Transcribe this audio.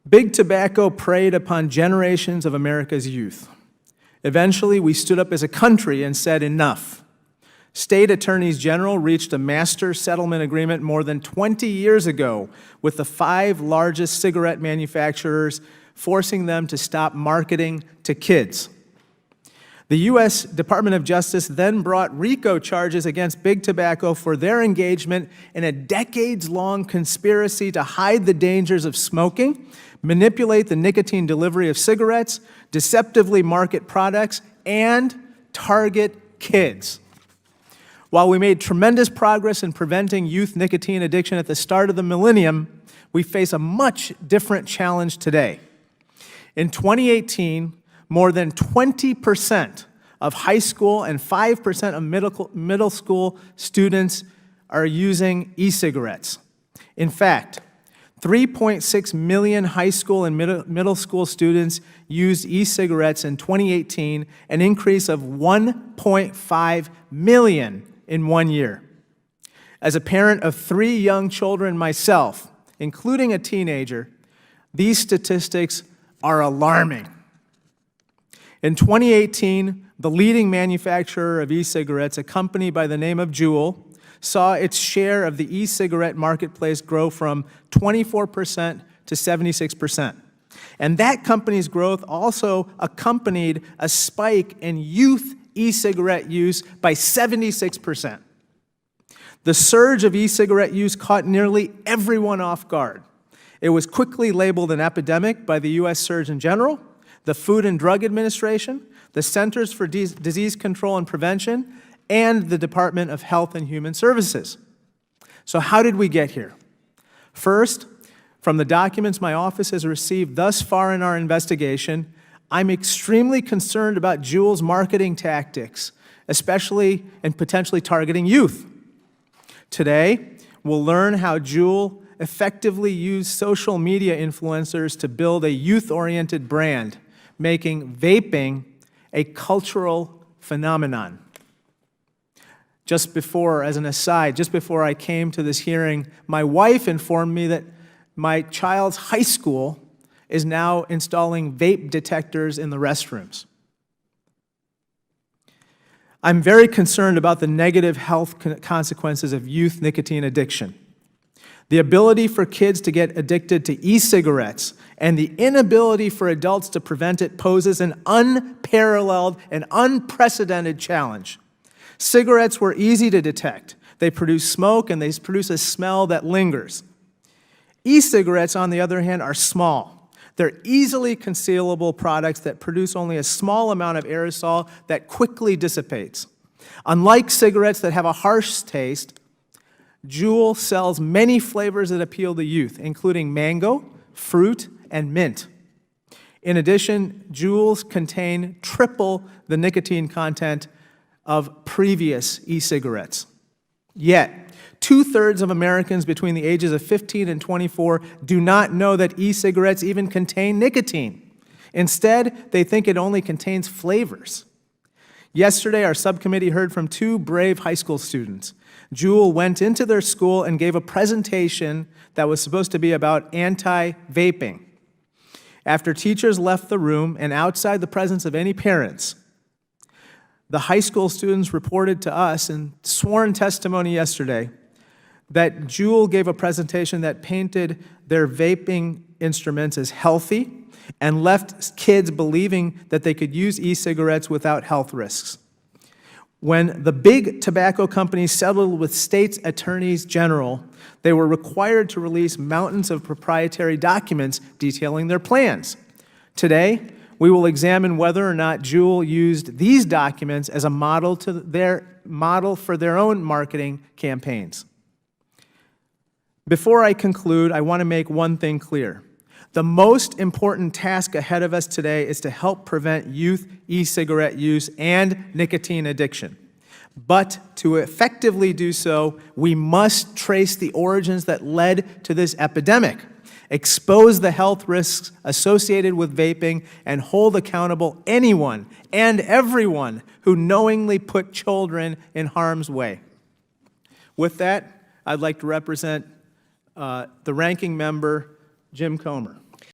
Big tobacco preyed upon generations of America's youth. Eventually, we stood up as a country and said enough. State attorneys general reached a master settlement agreement more than 20 years ago with the 5 largest cigarette manufacturers, forcing them to stop marketing to kids. The U.S. Department of Justice then brought RICO charges against Big Tobacco for their engagement in a decades-long conspiracy to hide the dangers of smoking, manipulate the nicotine delivery of cigarettes, deceptively market products, and target kids. While we made tremendous progress in preventing youth nicotine addiction at the start of the millennium, we face a much different challenge today. In 2018, more than 20% of high school and 5% of middle school students are using e-cigarettes. In fact, 3.6 million high school and middle school students used e-cigarettes in 2018, an increase of 1.5 million in 1 year. As a parent of 3 young children myself, including a teenager, these statistics are alarming. In 2018, the leading manufacturer of e-cigarettes, a company by the name of JUUL, saw its share of the e-cigarette marketplace grow from 24% to 76%. And that company's growth also accompanied a spike in youth e-cigarette use by 76%. The surge of e-cigarette use caught nearly everyone off guard. It was quickly labeled an epidemic by the U.S. Surgeon General, the Food and Drug Administration, the Centers for Disease Control and Prevention, and the Department of Health and Human Services. So how did we get here? First, from the documents my office has received thus far in our investigation, I'm extremely concerned about JUUL's marketing tactics, especially and potentially targeting youth. Today, we'll learn how JUUL effectively used social media influencers to build a youth-oriented brand, making vaping a cultural phenomenon. Just before, as an aside, just before I came to this hearing, my wife informed me that my child's high school is now installing vape detectors in the restrooms. I'm very concerned about the negative health consequences of youth nicotine addiction. The ability for kids to get addicted to e-cigarettes and the inability for adults to prevent it poses an unparalleled and unprecedented challenge. Cigarettes were easy to detect. They produce smoke and they produce a smell that lingers. E-cigarettes, on the other hand, are small. They're easily concealable products that produce only a small amount of aerosol that quickly dissipates. Unlike cigarettes that have a harsh taste, JUUL sells many flavors that appeal to youth, including mango, fruit, and mint. In addition, JUULs contain triple the nicotine content of previous e-cigarettes. Yet, 2/3 of Americans between the ages of 15 and 24 do not know that e-cigarettes even contain nicotine. Instead, they think it only contains flavors. Yesterday, our subcommittee heard from 2 brave high school students. JUUL went into their school and gave a presentation that was supposed to be about anti-vaping. After teachers left the room and outside the presence of any parents, the high school students reported to us in sworn testimony yesterday that JUUL gave a presentation that painted their vaping instruments as healthy and left kids believing that they could use e-cigarettes without health risks. When the big tobacco companies settled with states' attorneys general, they were required to release mountains of proprietary documents detailing their plans. Today, we will examine whether or not JUUL used these documents as a model for their own marketing campaigns. Before I conclude, I want to make one thing clear. The most important task ahead of us today is to help prevent youth e-cigarette use and nicotine addiction. But to effectively do so, we must trace the origins that led to this epidemic, expose the health risks associated with vaping, and hold accountable anyone and everyone who knowingly put children in harm's way. With that, I'd like to represent the ranking member, Jim Comer.